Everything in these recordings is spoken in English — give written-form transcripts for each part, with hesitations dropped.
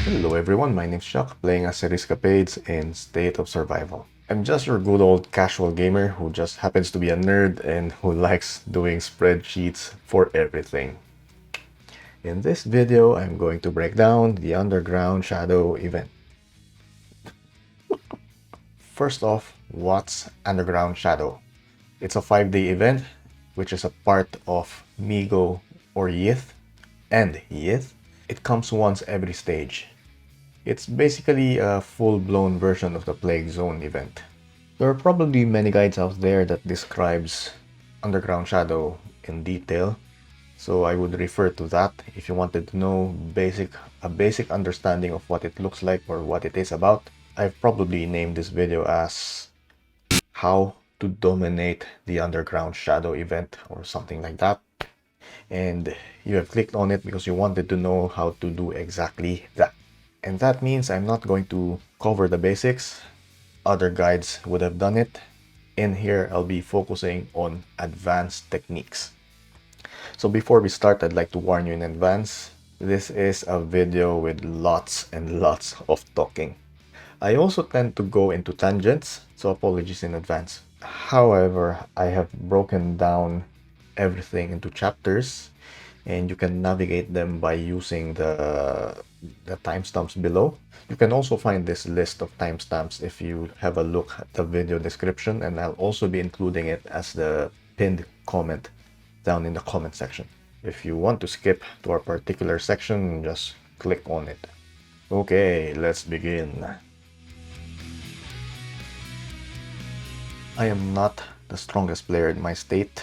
Hello everyone, my name's Chuck, playing as Escapades in State of Survival. I'm just your good old casual gamer who just happens to be a nerd and who likes doing spreadsheets for everything. In this video, I'm going to break down the Underground Shadow event. First off, what's Underground Shadow? It's a 5-day event, which is a part of Migo or Yith and Yith. It comes once every stage. It's basically a full-blown version of the Plague Zone event. There are probably many guides out there that describes Underground Shadow in detail, so I would refer to that if you wanted to know a basic understanding of what it looks like or what it is about. I've probably named this video as How to Dominate the Underground Shadow event or something like that. And you have clicked on it because you wanted to know how to do exactly that. And that means I'm not going to cover the basics. Other guides would have done it. In here, I'll be focusing on advanced techniques. So before we start, I'd like to warn you in advance. This is a video with lots and lots of talking. I also tend to go into tangents, so apologies in advance. However, I have broken down everything into chapters, and you can navigate them by using the timestamps below. You can also find this list of timestamps if you have a look at the video description, and I'll also be including it as the pinned comment down in the comment section. If you want to skip to a particular section, just click on it. Okay, let's begin. I am not the strongest player in my state.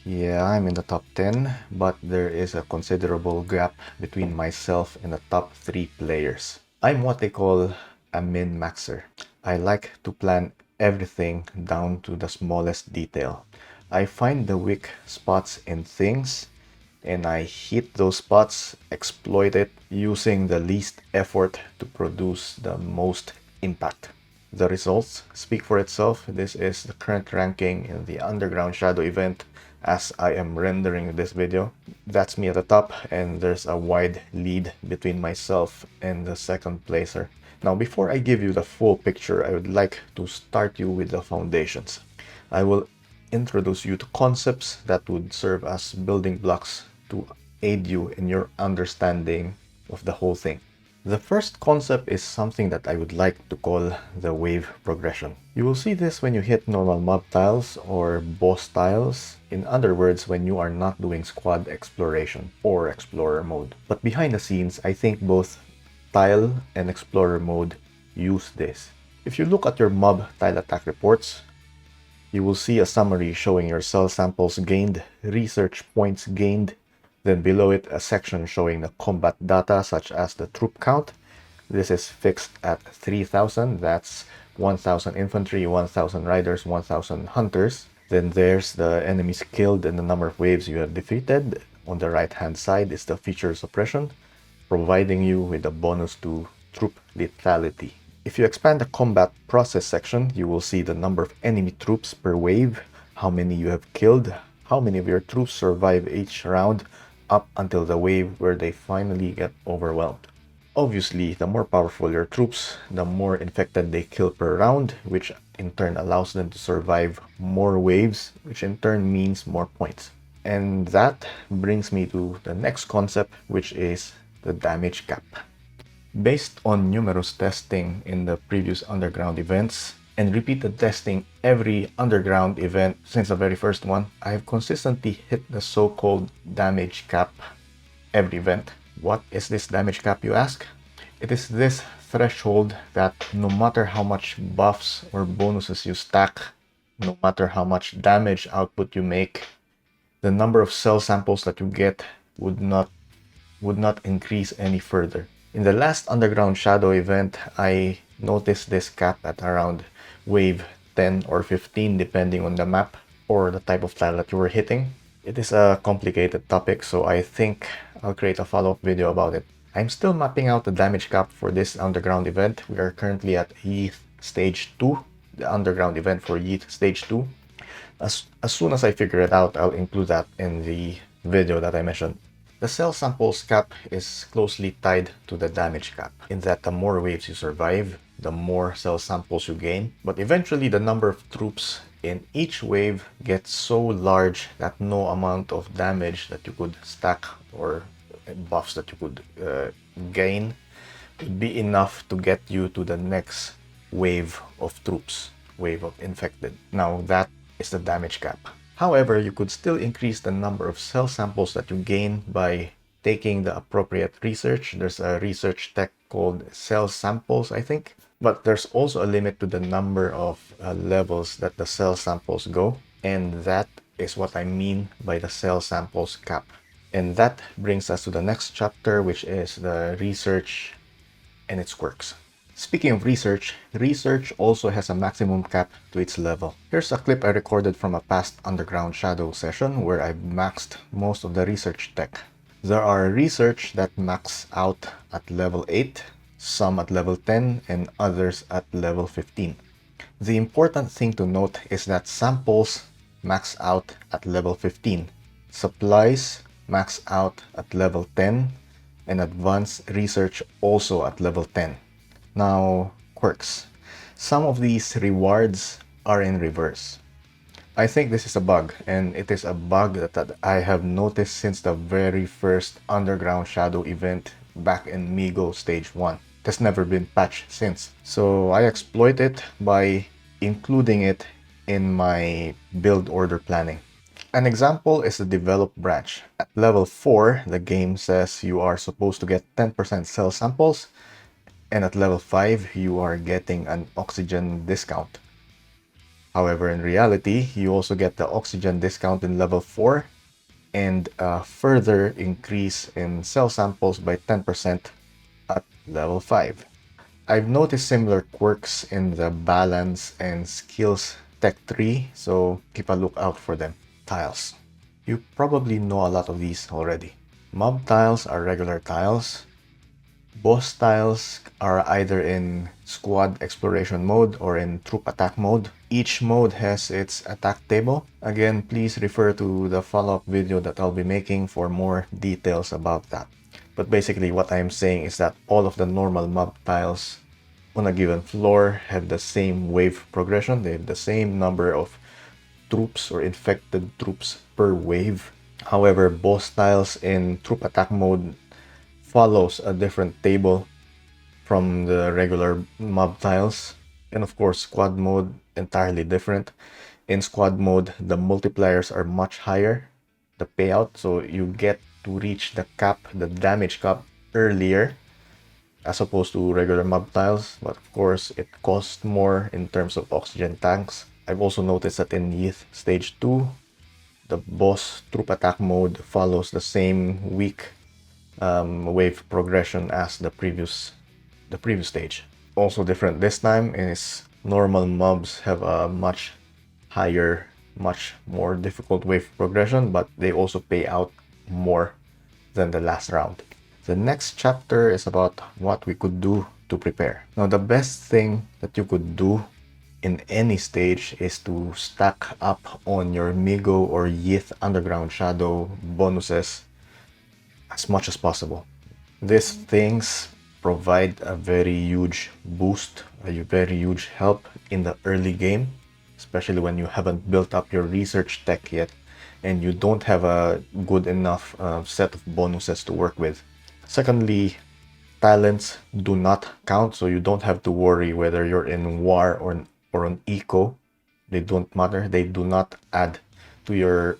Yeah, I'm in the top 10, but there is a considerable gap between myself and the top 3 players. I'm what they call a min-maxer. I like to plan everything down to the smallest detail. I find the weak spots in things, and I hit those spots, exploit it, using the least effort to produce the most impact. The results speak for itself. This is the current ranking in the Underground Shadow event as I am rendering this video. That's me at the top, and there's a wide lead between myself and the second placer. Now, before I give you the full picture, I would like to start you with the foundations. I will introduce you to concepts that would serve as building blocks to aid you in your understanding of the whole thing. The first concept is something that I would like to call the wave progression. You will see this when you hit normal mob tiles or boss tiles. In other words, when you are not doing squad exploration or explorer mode. But behind the scenes, I think both tile and explorer mode use this. If you look at your mob tile attack reports, you will see a summary showing your cell samples gained, research points gained, then below it, a section showing the combat data such as the troop count. This is fixed at 3,000. That's 1,000 infantry, 1,000 riders, 1,000 hunters. Then there's the enemies killed and the number of waves you have defeated. On the right hand side is the feature suppression, providing you with a bonus to troop lethality. If you expand the combat process section, you will see the number of enemy troops per wave, how many you have killed, how many of your troops survive each round, up until the wave where they finally get overwhelmed. Obviously, the more powerful your troops, the more infected they kill per round, which in turn allows them to survive more waves, which in turn means more points. And that brings me to the next concept, which is the damage cap. Based on numerous testing in the previous underground events, and repeated testing every underground event since the very first one, I have consistently hit the so-called damage cap every event. What is this damage cap, you ask? It is this threshold that no matter how much buffs or bonuses you stack, no matter how much damage output you make, the number of cell samples that you get would not increase any further. In the last Underground Shadow event, I noticed this cap at around wave 10 or 15 depending on the map or the type of tile that you were hitting. It is a complicated topic, so I think I'll create a follow-up video about it. I'm still mapping out the damage cap for this underground event. We are currently at Yith Stage 2, the underground event for Yith Stage 2. As soon as I figure it out, I'll include that in the video that I mentioned. The cell samples cap is closely tied to the damage cap, in that the more waves you survive, the more cell samples you gain, but eventually the number of troops in each wave gets so large that no amount of damage that you could stack or buffs that you could gain would be enough to get you to the next wave of troops, wave of infected. Now that is the damage cap. However, you could still increase the number of cell samples that you gain by taking the appropriate research. There's a research tech called cell samples, I think. But there's also a limit to the number of levels that the cell samples go. And that is what I mean by the cell samples cap. And that brings us to the next chapter, which is the research and its quirks. Speaking of research, research also has a maximum cap to its level. Here's a clip I recorded from a past Underground Shadow session where I maxed most of the research tech. There are research that max out at level 8, some at level 10, and others at level 15. The important thing to note is that samples max out at level 15, supplies max out at level 10, and advanced research also at level 10. Now, quirks. Some of these rewards are in reverse. I think this is a bug, and it is a bug that I have noticed since the very first Underground Shadow event back in Migo Stage 1. It has never been patched since. So I exploit it by including it in my build order planning. An example is the develop branch. At level 4, the game says you are supposed to get 10% cell samples, and at level 5, you are getting an oxygen discount. However, in reality, you also get the oxygen discount in level 4 and a further increase in cell samples by 10% at level 5. I've noticed similar quirks in the balance and skills tech tree, so keep a lookout for them. Tiles. You probably know a lot of these already. Mob tiles are regular tiles. Boss tiles are either in squad exploration mode or in troop attack mode. Each mode has its attack table. Again, please refer to the follow-up video that I'll be making for more details about that. But basically what I'm saying is that all of the normal mob tiles on a given floor have the same wave progression. They have the same number of troops or infected troops per wave. However, boss tiles in troop attack mode follows a different table from the regular mob tiles. And of course, squad mode entirely different. In squad mode, the multipliers are much higher, the payout, so you get to reach the cap, the damage cap, earlier as opposed to regular mob tiles. But of course, it costs more in terms of oxygen tanks. I've also noticed that in Yith Stage 2, the boss troop attack mode follows the same weak wave progression as the previous stage. Also different this time is normal mobs have a much higher, much more difficult wave progression, but they also pay out more than the last round. The next chapter is about what we could do to prepare. Now, the best thing that you could do in any stage is to stack up on your Migo or Yith Underground Shadow bonuses as much as possible. These things provide a very huge boost, a very huge help in the early game, especially when you haven't built up your research tech yet and you don't have a good enough set of bonuses to work with. Secondly, talents do not count, so you don't have to worry whether you're in war or on eco. They don't matter. They do not add to your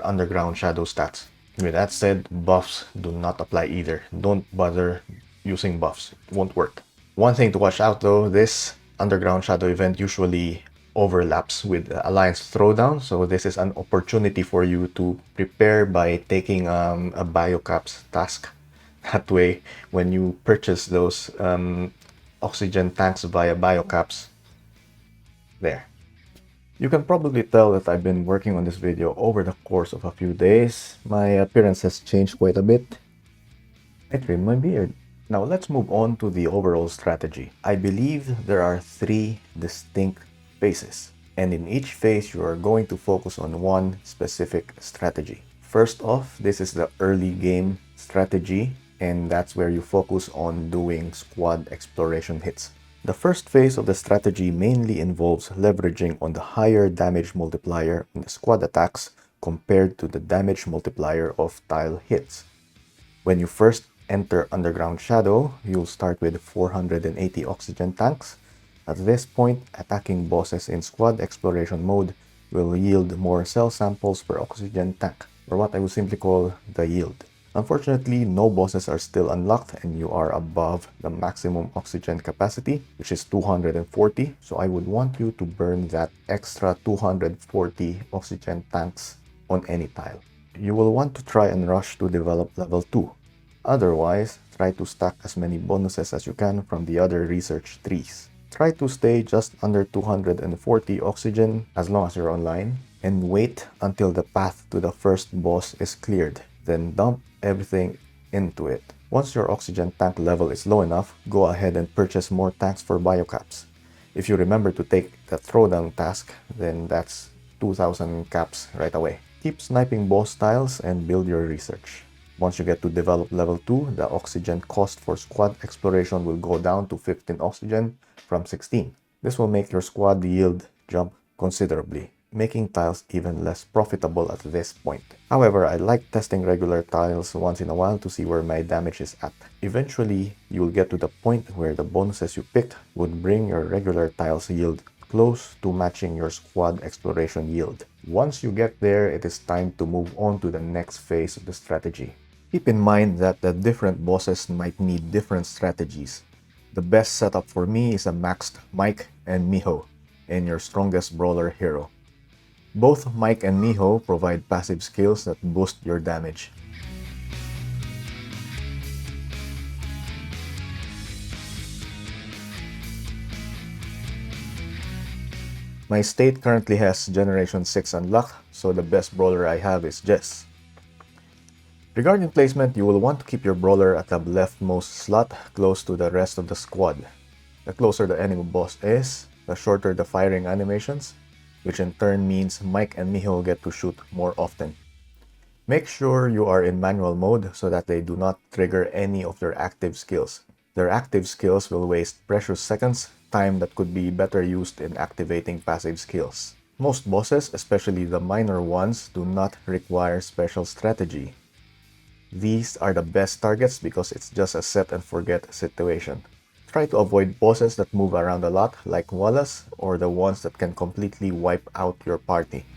Underground Shadow stats. With that said, buffs do not apply either. Don't bother using buffs. It won't work. One thing to watch out though, this Underground Shadow event usually overlaps with Alliance Throwdown, so this is an opportunity for you to prepare by taking a biocaps task. That way, when you purchase those oxygen tanks via biocaps, there. You can probably tell that I've been working on this video over the course of a few days. My appearance has changed quite a bit. I trimmed my beard. Now let's move on to the overall strategy. I believe there are 3 distinct phases, and in each phase you are going to focus on one specific strategy. First off, this is the early game strategy, and that's where you focus on doing squad exploration hits. The first phase of the strategy mainly involves leveraging on the higher damage multiplier on the squad attacks compared to the damage multiplier of tile hits. When you first enter Underground Shadow, you'll start with 480 oxygen tanks. At this point, attacking bosses in squad exploration mode will yield more cell samples per oxygen tank, or what I would simply call the yield. Unfortunately, no bosses are still unlocked and you are above the maximum oxygen capacity, which is 240, so I would want you to burn that extra 240 oxygen tanks on any tile. You will want to try and rush to develop level 2. Otherwise, try to stack as many bonuses as you can from the other research trees. Try to stay just under 240 oxygen as long as you're online, and wait until the path to the first boss is cleared. Then dump everything into it. Once your oxygen tank level is low enough, go ahead and purchase more tanks for biocaps. If you remember to take the throwdown task, then that's 2000 caps right away. Keep sniping boss tiles and build your research. Once you get to develop level 2, the oxygen cost for squad exploration will go down to 15 oxygen from 16. This will make your squad yield jump considerably, making tiles even less profitable at this point. However, I like testing regular tiles once in a while to see where my damage is at. Eventually, you will get to the point where the bonuses you picked would bring your regular tiles yield close to matching your squad exploration yield. Once you get there, it is time to move on to the next phase of the strategy. Keep in mind that the different bosses might need different strategies. The best setup for me is a maxed Mike and Miho, and your strongest brawler hero. Both Mike and Miho provide passive skills that boost your damage. My state currently has Generation 6 unlocked, so the best brawler I have is Jess. Regarding placement, you will want to keep your brawler at the leftmost slot close to the rest of the squad. The closer the enemy boss is, the shorter the firing animations, which in turn means Mike and Miho get to shoot more often. Make sure you are in manual mode so that they do not trigger any of their active skills. Their active skills will waste precious seconds, time that could be better used in activating passive skills. Most bosses, especially the minor ones, do not require special strategy. These are the best targets because it's just a set and forget situation. Try to avoid bosses that move around a lot like Wallace or the ones that can completely wipe out your party.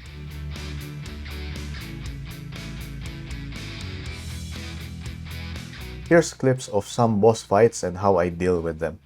Here's clips of some boss fights and how I deal with them.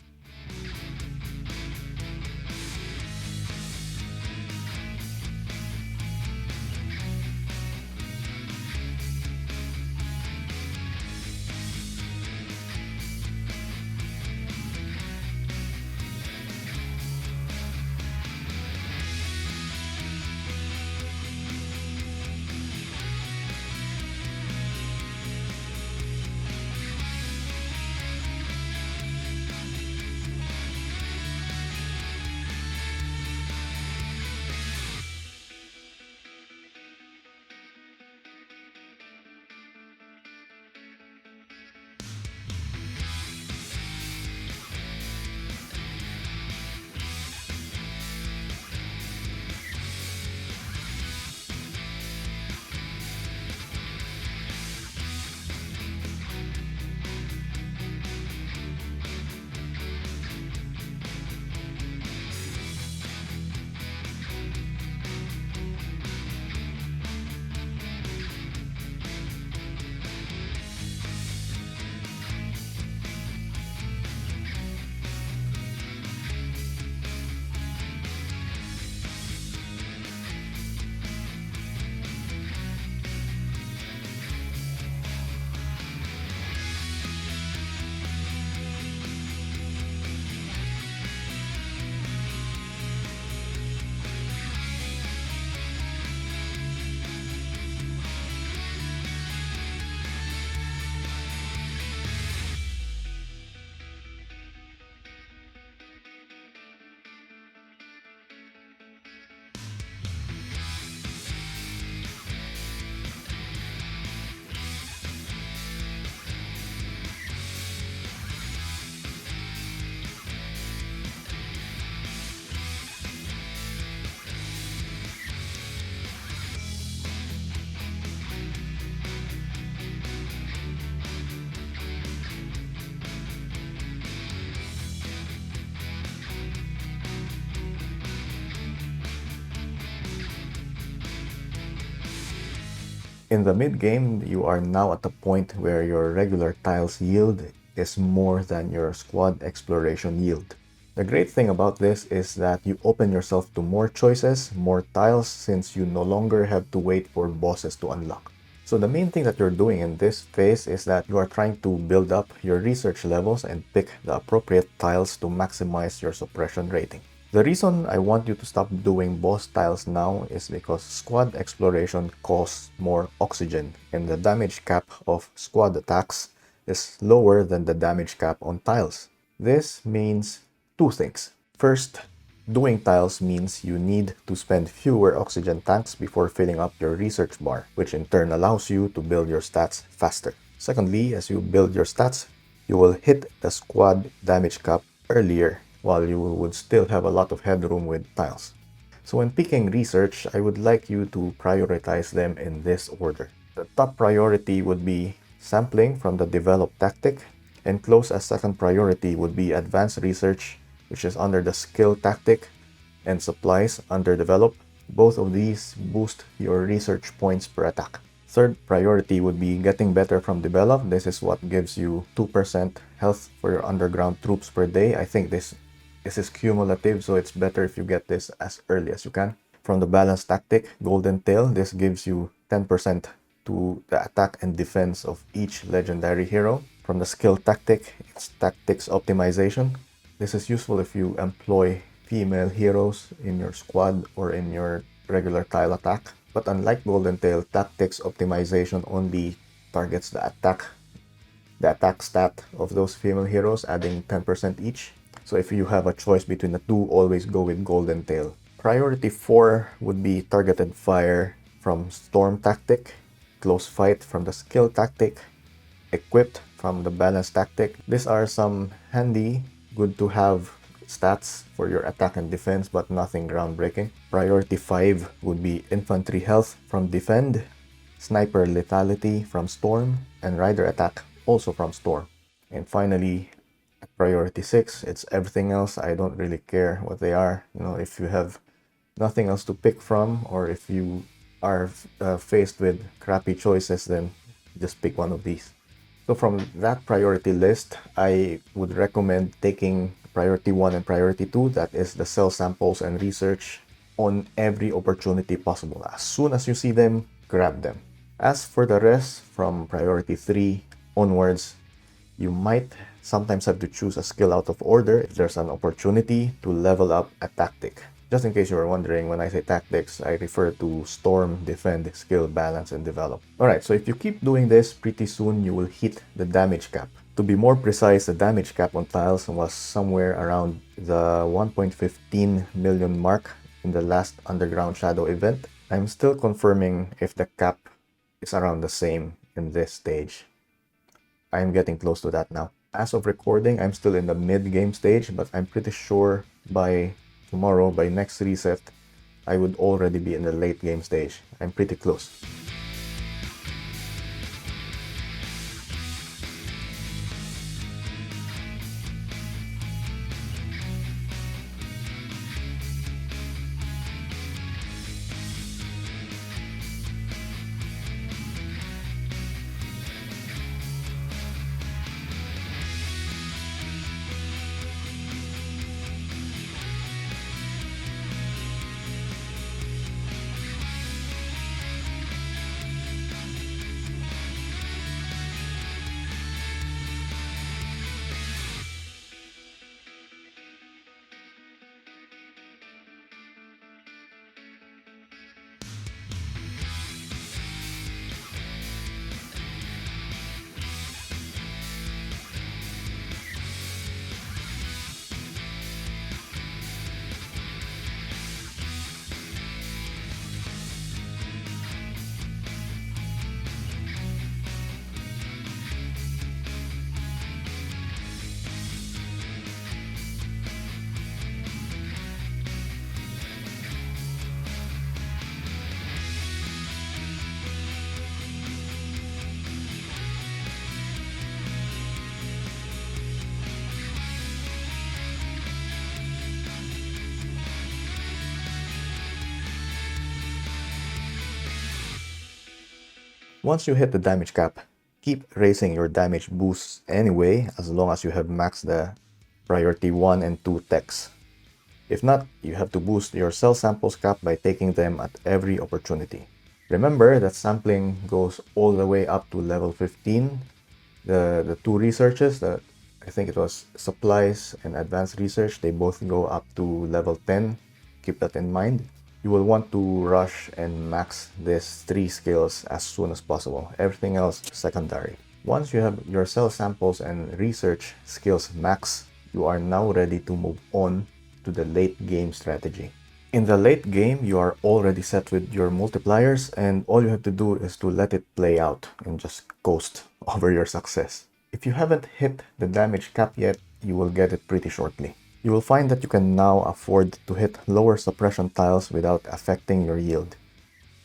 In the mid-game, you are now at the point where your regular tiles yield is more than your squad exploration yield. The great thing about this is that you open yourself to more choices, more tiles, since you no longer have to wait for bosses to unlock. So the main thing that you're doing in this phase is that you are trying to build up your research levels and pick the appropriate tiles to maximize your suppression rating. The reason I want you to stop doing boss tiles now is because squad exploration costs more oxygen, and the damage cap of squad attacks is lower than the damage cap on tiles. This means two things. First, doing tiles means you need to spend fewer oxygen tanks before filling up your research bar, which in turn allows you to build your stats faster. Secondly, as you build your stats, you will hit the squad damage cap earlier, while you would still have a lot of headroom with tiles. So when picking research, I would like you to prioritize them in this order. The top priority would be sampling from the develop tactic, and close as second priority would be advanced research, which is under the skill tactic, and supplies under develop. Both of these boost your research points per attack. Third priority would be getting better from develop. This is what gives you 2% health for your underground troops per day. I think this is cumulative, so it's better if you get this as early as you can. From the balance tactic, Golden Tail, this gives you 10% to the attack and defense of each legendary hero. From the skill tactic, it's tactics optimization. This is useful if you employ female heroes in your squad or in your regular tile attack. But unlike Golden Tail, tactics optimization only targets the attack stat of those female heroes, adding 10% each. So if you have a choice between the two, always go with Golden Tail. Priority 4 would be targeted fire from Storm tactic, close fight from the skill tactic, equipped from the balance tactic. These are some handy, good to have stats for your attack and defense, but nothing groundbreaking. Priority 5 would be infantry health from defend, sniper lethality from storm, and rider attack also from storm. And finally, priority 6, it's everything else. I don't really care what they are. If you have nothing else to pick from, or if you are faced with crappy choices, then just pick one of these. So from that priority list, I would recommend taking priority 1 and priority 2, that is the cell samples and research, on every opportunity possible. As soon as you see them, grab them. As for the rest, from priority 3 onwards, you might sometimes have to choose a skill out of order if there's an opportunity to level up a tactic. Just in case you were wondering, when I say tactics, I refer to storm, defend, skill, balance, and develop. Alright, so if you keep doing this, pretty soon you will hit the damage cap. To be more precise, the damage cap on tiles was somewhere around the 1.15 million mark in the last Underground Shadow event. I'm still confirming if the cap is around the same in this stage. I'm getting close to that now. As of recording, I'm still in the mid-game stage, but I'm pretty sure by tomorrow, by next reset, I would already be in the late game stage. I'm pretty close. Once you hit the damage cap, keep raising your damage boosts anyway as long as you have maxed the priority 1 and 2 techs. If not, you have to boost your cell samples cap by taking them at every opportunity. Remember that sampling goes all the way up to level 15. The two researches, I think it was supplies and advanced research, they both go up to level 10. Keep that in mind. You will want to rush and max these 3 skills as soon as possible. Everything else secondary. Once you have your cell samples and research skills max, you are now ready to move on to the late game strategy. In the late game, you are already set with your multipliers, and all you have to do is to let it play out and just coast over your success. If you haven't hit the damage cap yet, you will get it pretty shortly. You will find that you can now afford to hit lower suppression tiles without affecting your yield.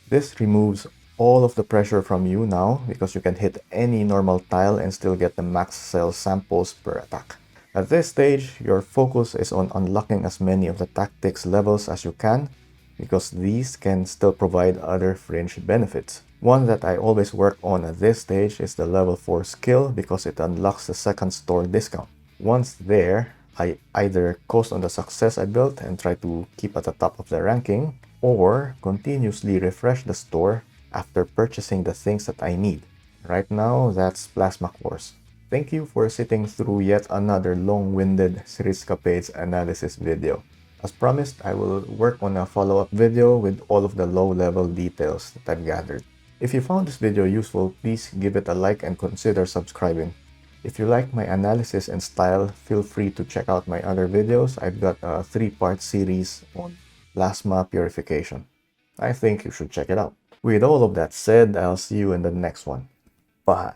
This removes all of the pressure from you now because you can hit any normal tile and still get the max cell samples per attack. At this stage, your focus is on unlocking as many of the tactics levels as you can because these can still provide other fringe benefits. One that I always work on at this stage is the level 4 skill because it unlocks the second store discount. Once there, I either coast on the success I built and try to keep at the top of the ranking, or continuously refresh the store after purchasing the things that I need. Right now, that's Plasma Course. Thank you for sitting through yet another long-winded Series analysis video. As promised, I will work on a follow-up video with all of the low-level details that I've gathered. If you found this video useful, please give it a like and consider subscribing. If you like my analysis and style, feel free to check out my other videos. I've got a 3-part series on plasma purification. I think you should check it out. With all of that said, I'll see you in the next one. Bye.